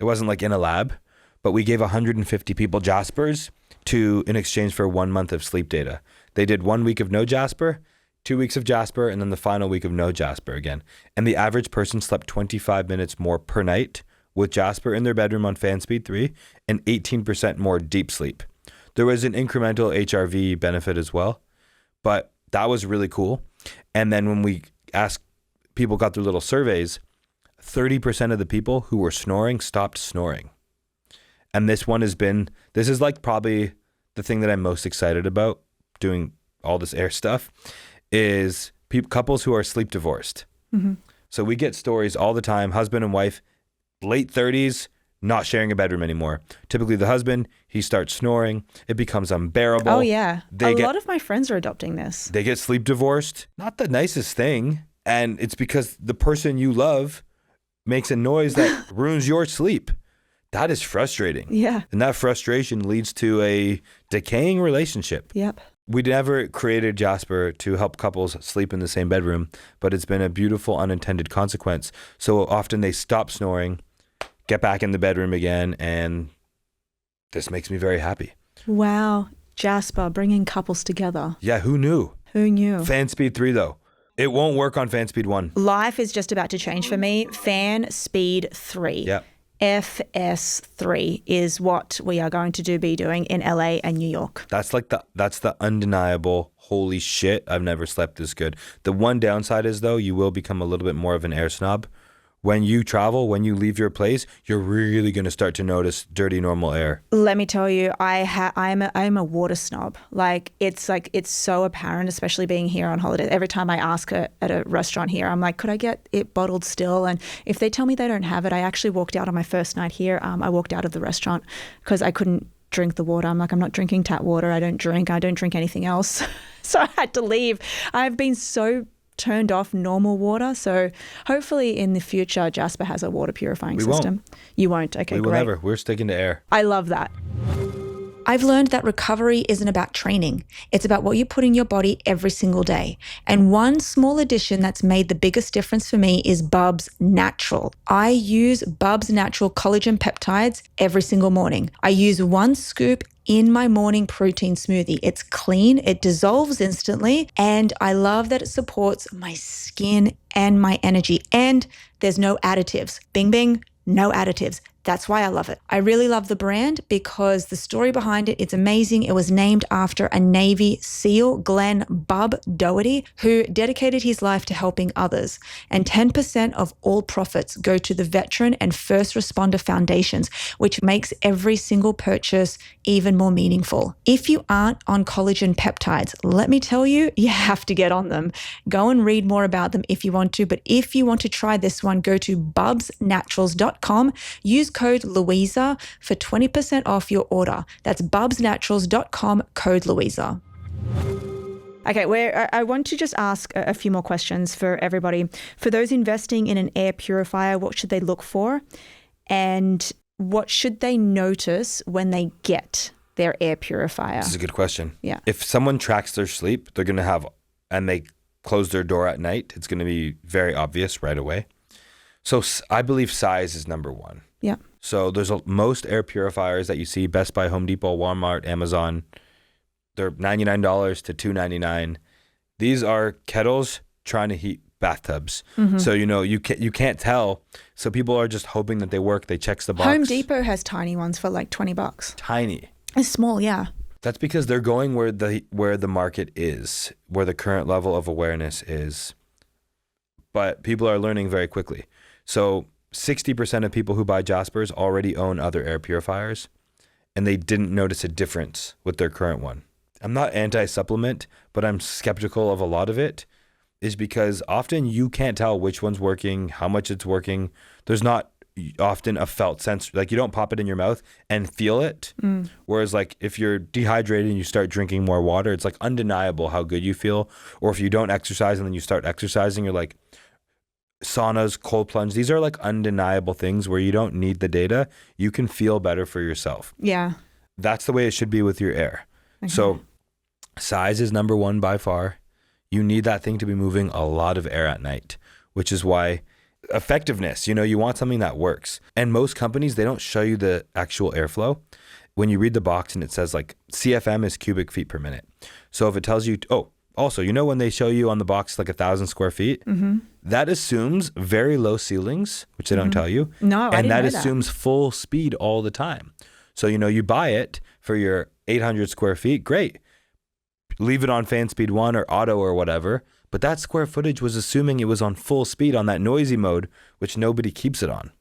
like in a lab, but we gave 150 people Jaspers in exchange for 1 month of sleep data. They did 1 week of no Jaspr, 2 weeks of Jaspr, and then the final week of no Jaspr again. And the average person slept 25 minutes more per night with Jaspr in their bedroom on fan speed 3 and 18% more deep sleep. There was an incremental HRV benefit as well, but that was really cool. And then when we asked people, got their little surveys, 30% of the people who were snoring stopped snoring. And this is like probably the thing that I'm most excited about doing all this air stuff is couples who are sleep divorced. So we get stories all the time, husband and wife, late 30s, not sharing a bedroom anymore. Typically the husband, he starts snoring. It becomes unbearable. Oh, yeah. A lot of my friends are adopting this. They get sleep divorced. Not the nicest thing. And it's because the person you love makes a noise that ruins your sleep. That is frustrating. Yeah. And that frustration leads to a decaying relationship. Yep. We never created Jaspr to help couples sleep in the same bedroom, but it's been a beautiful unintended consequence. So often they stop snoring, get back in the bedroom again, and this makes me very happy. Wow. Jaspr, bringing couples together. Yeah, who knew? Who knew? Fan speed 3 though. It won't work on fan speed 1. Life is just about to change for me. Fan speed 3. Yep. FS3 is what we are going to be doing in LA and New York. That's the undeniable, holy shit, I've never slept this good. The one downside is though, you will become a little bit more of an air snob. When you travel, when you leave your place, you're really going to start to notice dirty, normal air. Let me tell you, I'm a water snob. It's so apparent, especially being here on holiday. Every time I ask at a restaurant here, I'm like, could I get it bottled still? And if they tell me they don't have it, I actually walked out on my first night here. I walked out of the restaurant because I couldn't drink the water. I'm like, I'm not drinking tap water. I don't drink anything else. So I had to leave. I've been so turned off normal water. So hopefully in the future, Jaspr has a water purifying system. You won't. Okay, we will great. never. We're sticking to air. I love that. I've learned that recovery isn't about training. It's about what you put in your body every single day. And one small addition that's made the biggest difference for me is Bubs Natural. I use Bubs Natural collagen peptides every single morning. I use 1 scoop in my morning protein smoothie. It's clean, it dissolves instantly, and I love that it supports my skin and my energy. And there's no additives. Bing, bing, no additives. That's why I love it. I really love the brand because the story behind it, it's amazing. It was named after a Navy SEAL, Glenn Bub Doherty, who dedicated his life to helping others. And 10% of all profits go to the veteran and first responder foundations, which makes every single purchase even more meaningful. If you aren't on collagen peptides, let me tell you, you have to get on them. Go and read more about them if you want to. But if you want to try this one, go to bubsnaturals.com. Use code Louisa for 20% off your order. That's bubsnaturals.com, code Louisa. Okay, I want to just ask a few more questions for everybody. For those investing in an air purifier, what should they look for? And what should they notice when they get their air purifier? This is a good question. Yeah. If someone tracks their sleep, they're going to have, and they close their door at night, it's going to be very obvious right away. So I believe size is number 1. Yeah. So there's most air purifiers that you see, Best Buy, Home Depot, Walmart, Amazon, they're $99 to $299. These are kettles trying to heat bathtubs. So, you can't tell. So people are just hoping that they work. They check the box. Home Depot has tiny ones for like $20. Tiny. It's small, yeah. That's because they're going where the market is, where the current level of awareness is. But people are learning very quickly. So 60% of people who buy Jaspers already own other air purifiers, and they didn't notice a difference with their current one. I'm not anti-supplement, but I'm skeptical of a lot of it, is because often you can't tell which one's working, how much it's working. There's not often a felt sense, like you don't pop it in your mouth and feel it. Whereas like if you're dehydrated and you start drinking more water, it's like undeniable how good you feel. Or if you don't exercise and then you start exercising, you're like, saunas, cold plunge, these are like undeniable things where you don't need the data. You can feel better for yourself. Yeah. That's the way it should be with your air. Okay. So size is number one by far. You need that thing to be moving a lot of air at night, which is why effectiveness, you want something that works. And most companies, they don't show you the actual airflow. When you read the box and it says like CFM is cubic feet per minute. So if it tells you, also, when they show you on the box like 1,000 square feet, that assumes very low ceilings, which they don't tell you. No, I didn't know that assumes full speed all the time. So, you buy it for your 800 square feet, great. Leave it on fan speed 1 or auto or whatever. But that square footage was assuming it was on full speed on that noisy mode, which nobody keeps it on.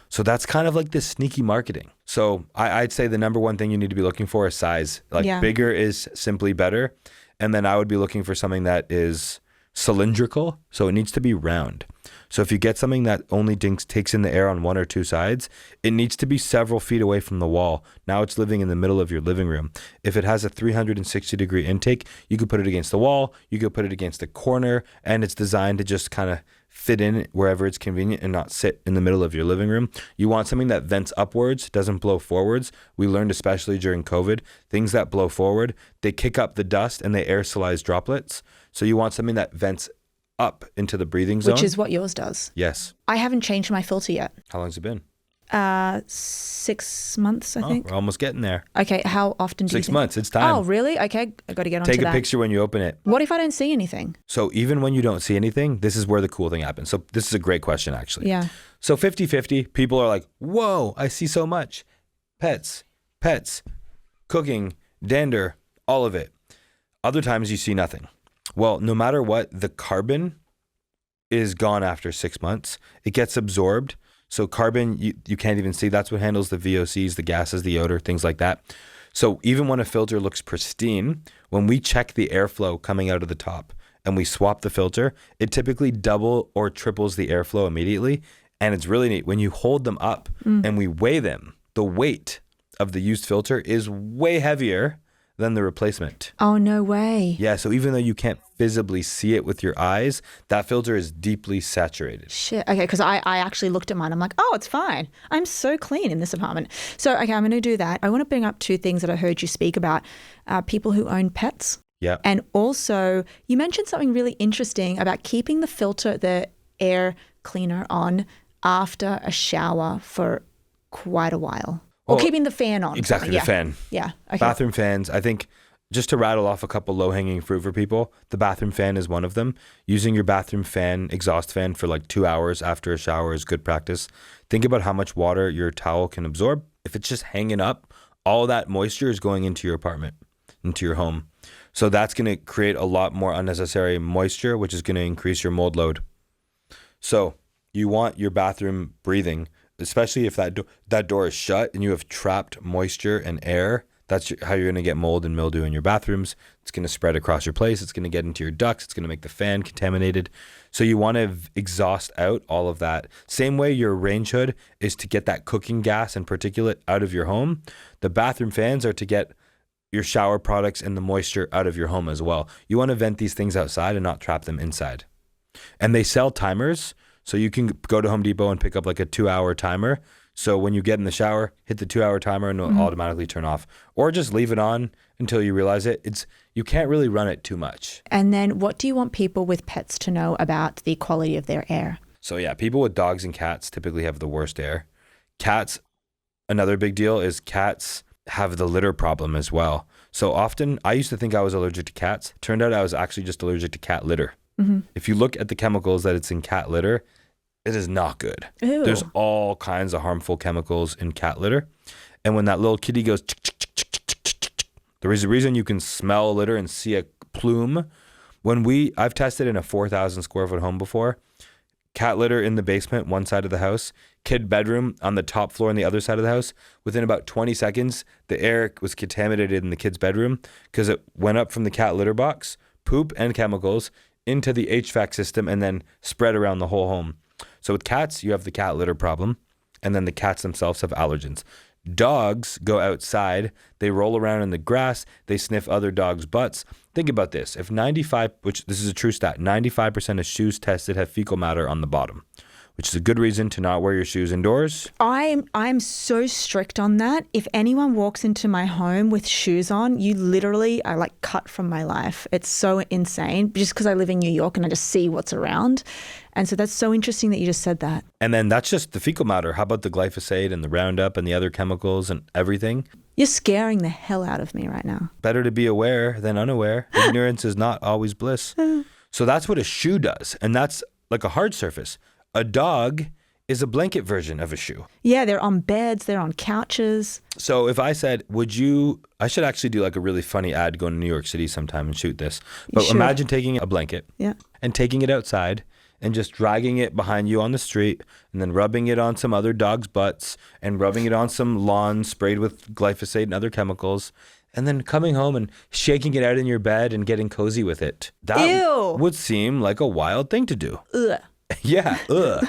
So that's kind of like this sneaky marketing. So I'd say the number one thing you need to be looking for is size. Bigger is simply better. And then I would be looking for something that is cylindrical. So it needs to be round. So if you get something that only takes in the air on one or two sides, it needs to be several feet away from the wall. Now it's living in the middle of your living room. If it has a 360-degree intake, you could put it against the wall, you could put it against a corner, and it's designed to just kind of fit in wherever it's convenient and not sit in the middle of your living room. You want something that vents upwards, doesn't blow forwards. We learned, especially during COVID, things that blow forward, they kick up the dust and they aerosolize droplets. So you want something that vents up into the breathing zone. Which is what yours does. Yes. I haven't changed my filter yet. How long's it been? 6 months, I think. We're almost getting there. Okay, how often do you 6 months, it's time. Oh, really? Okay, I got to get on to that. Take a picture when you open it. What if I don't see anything? So even when you don't see anything, this is where the cool thing happens. So this is a great question, actually. Yeah. So 50-50, people are like, whoa, I see so much. Pets, cooking, dander, all of it. Other times you see nothing. Well, no matter what, the carbon is gone after 6 months. It gets absorbed. So carbon, you can't even see. That's what handles the VOCs, the gases, the odor, things like that. So even when a filter looks pristine, when we check the airflow coming out of the top and we swap the filter, it typically double or triples the airflow immediately. And it's really neat. When you hold them up and we weigh them, the weight of the used filter is way heavier than the replacement. Oh, no way. Yeah, so even though you can't visibly see it with your eyes, that filter is deeply saturated. Shit. Okay, because I actually looked at mine. I'm like, oh, it's fine. I'm so clean in this apartment. So, okay, I'm going to do that. I want to bring up two things that I heard you speak about. People who own pets. Yeah. And also, you mentioned something really interesting about keeping the filter, the air cleaner on after a shower for quite a while. Or keeping the fan on. Exactly, the fan. Yeah. Okay. Bathroom fans, I think, just to rattle off a couple low-hanging fruit for people, the bathroom fan is one of them. Using your bathroom fan, exhaust fan, for like 2 hours after a shower is good practice. Think about how much water your towel can absorb. If it's just hanging up, all that moisture is going into your apartment, into your home. So that's going to create a lot more unnecessary moisture, which is going to increase your mold load. So you want your bathroom breathing, especially if that door is shut and you have trapped moisture and air. That's how you're going to get mold and mildew in your bathrooms. It's going to spread across your place. It's going to get into your ducts. It's going to make the fan contaminated. So you want to exhaust out all of that. Same way your range hood is to get that cooking gas and particulate out of your home. The bathroom fans are to get your shower products and the moisture out of your home as well. You want to vent these things outside and not trap them inside. And they sell timers. So you can go to Home Depot and pick up like a 2-hour timer. So when you get in the shower, hit the 2-hour timer and it'll automatically turn off. Or just leave it on until you realize it. You can't really run it too much. And then what do you want people with pets to know about the quality of their air? So yeah, people with dogs and cats typically have the worst air. Cats, another big deal is cats have the litter problem as well. So often, I used to think I was allergic to cats. Turned out I was actually just allergic to cat litter. If you look at the chemicals that it's in cat litter, it is not good. Ew. There's all kinds of harmful chemicals in cat litter. And when that little kitty goes, there is a reason you can smell litter and see a plume. I've tested in a 4,000 square foot home before, cat litter in the basement, one side of the house, kid bedroom on the top floor on the other side of the house. Within about 20 seconds, the air was contaminated in the kid's bedroom because it went up from the cat litter box, poop and chemicals, into the HVAC system and then spread around the whole home. So with cats, you have the cat litter problem, and then the cats themselves have allergens. Dogs go outside, they roll around in the grass, they sniff other dogs' butts. Think about this. If 95, which this is a true stat, 95% of shoes tested have fecal matter on the bottom, which is a good reason to not wear your shoes indoors. I'm so strict on that. If anyone walks into my home with shoes on, you literally are like cut from my life. It's so insane just because I live in New York and I just see what's around. And so that's so interesting that you just said that. And then that's just the fecal matter. How about the glyphosate and the Roundup and the other chemicals and everything? You're scaring the hell out of me right now. Better to be aware than unaware. Ignorance is not always bliss. So that's what a shoe does. And that's like a hard surface. A dog is a blanket version of a shoe. Yeah, they're on beds, they're on couches. So if I said, I should actually do like a really funny ad going to New York City sometime and shoot this. But imagine taking a blanket and taking it outside and just dragging it behind you on the street and then rubbing it on some other dog's butts and rubbing it on some lawn sprayed with glyphosate and other chemicals. And then coming home and shaking it out in your bed and getting cozy with it. That would seem like a wild thing to do. Ugh. Yeah, ugh.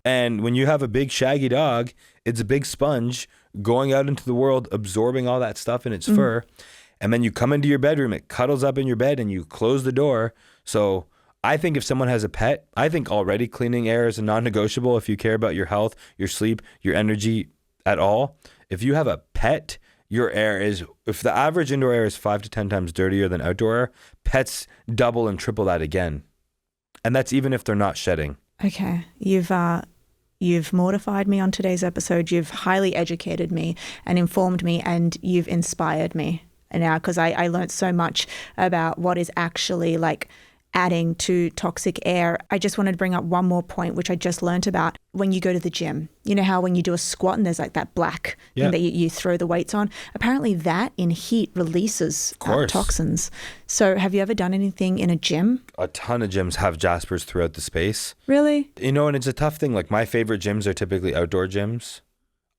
And when you have a big shaggy dog, it's a big sponge going out into the world, absorbing all that stuff in its fur. And then you come into your bedroom, it cuddles up in your bed and you close the door. So I think if someone has a pet, I think already cleaning air is a non-negotiable if you care about your health, your sleep, your energy at all. If you have a pet, your air is, if the average indoor air is 5 to 10 times dirtier than outdoor air, pets double and triple that again. And that's even if they're not shedding. Okay. You've mortified me on today's episode. You've highly educated me and informed me, and you've inspired me now because I learned so much about what is actually like adding to toxic air. I just wanted to bring up one more point, which I just learned about. When you go to the gym, you know how when you do a squat and there's like that black thing that you throw the weights on? Apparently that in heat releases toxins. So have you ever done anything in a gym? A ton of gyms have Jaspers throughout the space. Really? You know, and it's a tough thing. Like my favorite gyms are typically outdoor gyms.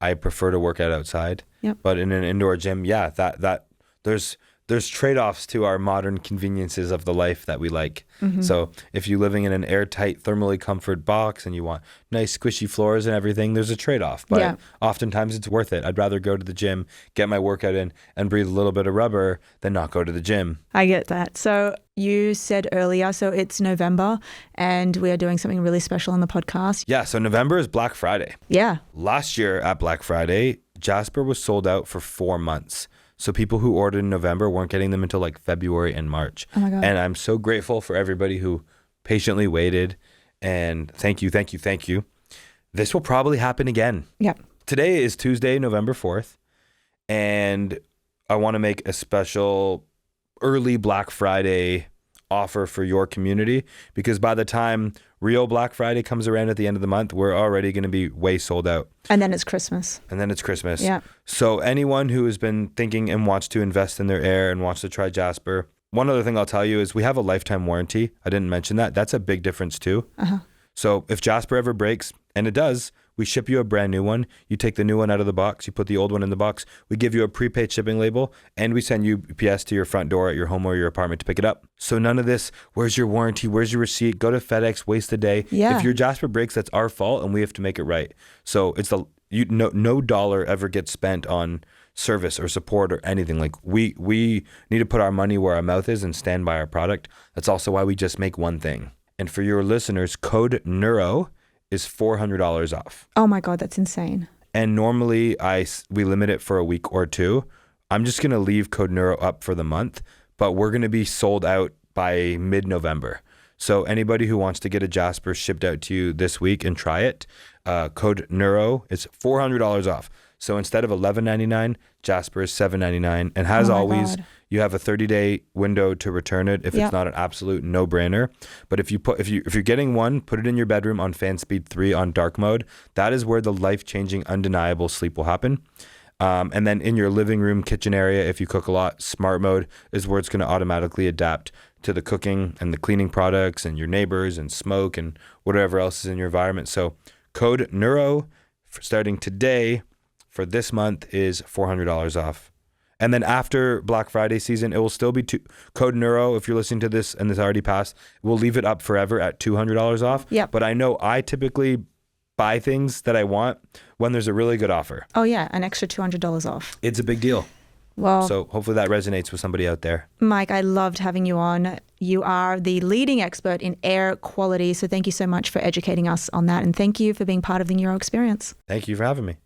I prefer to work out outside. Yep. But in an indoor gym, that there's trade-offs to our modern conveniences of the life that we like. So if you're living in an airtight, thermally comfort box and you want nice squishy floors and everything, there's a trade-off. But oftentimes it's worth it. I'd rather go to the gym, get my workout in, and breathe a little bit of rubber than not go to the gym. I get that. So you said earlier, so it's November and we are doing something really special on the podcast. Yeah, so November is Black Friday. Yeah. Last year at Black Friday, Jaspr was sold out for 4 months. So people who ordered in November weren't getting them until like February and March. Oh my God. And I'm so grateful for everybody who patiently waited. And thank you. This will probably happen again. Yeah. Today is Tuesday, November 4th. And I want to make a special early Black Friday offer for your community, because by the time real Black Friday comes around at the end of the month, we're already going to be way sold out. And then it's Christmas. Yeah. So anyone who has been thinking and wants to invest in their air and wants to try Jaspr, one other thing I'll tell you is we have a lifetime warranty. I didn't mention that. That's a big difference too. So if Jaspr ever breaks, and it does, we ship you a brand new one. You take the new one out of the box. You put the old one in the box. We give you a prepaid shipping label, and we send you UPS to your front door at your home or your apartment to pick it up. So none of this, where's your warranty? Where's your receipt? Go to FedEx, waste a day. Yeah. If your Jaspr breaks, that's our fault, and we have to make it right. So it's no dollar ever gets spent on service or support or anything. Like we need to put our money where our mouth is and stand by our product. That's also why we just make one thing. And for your listeners, code NEURO is $400 off. Oh my God, that's insane. And normally we limit it for a week or two. I'm just going to leave code NEURO up for the month, but we're going to be sold out by mid-November. So anybody who wants to get a Jaspr shipped out to you this week and try it, code NEURO is $400 off. So instead of $11.99, Jaspr is $7.99. And as always, you have a 30-day window to return it if it's not an absolute no-brainer. But if you're getting one, put it in your bedroom on fan speed 3 on dark mode. That is where the life-changing, undeniable sleep will happen. And then in your living room, kitchen area, if you cook a lot, smart mode is where it's going to automatically adapt to the cooking and the cleaning products and your neighbors and smoke and whatever else is in your environment. So code NEURO starting today for this month is $400 off. And then after Black Friday season, it will still be code NEURO. If you're listening to this and this already passed, we'll leave it up forever at $200 off. Yep. But I know I typically buy things that I want when there's a really good offer. Oh yeah, an extra $200 off. It's a big deal. Well, So hopefully that resonates with somebody out there. Mike, I loved having you on. You are the leading expert in air quality. So thank you so much for educating us on that. And thank you for being part of the Neuro Experience. Thank you for having me.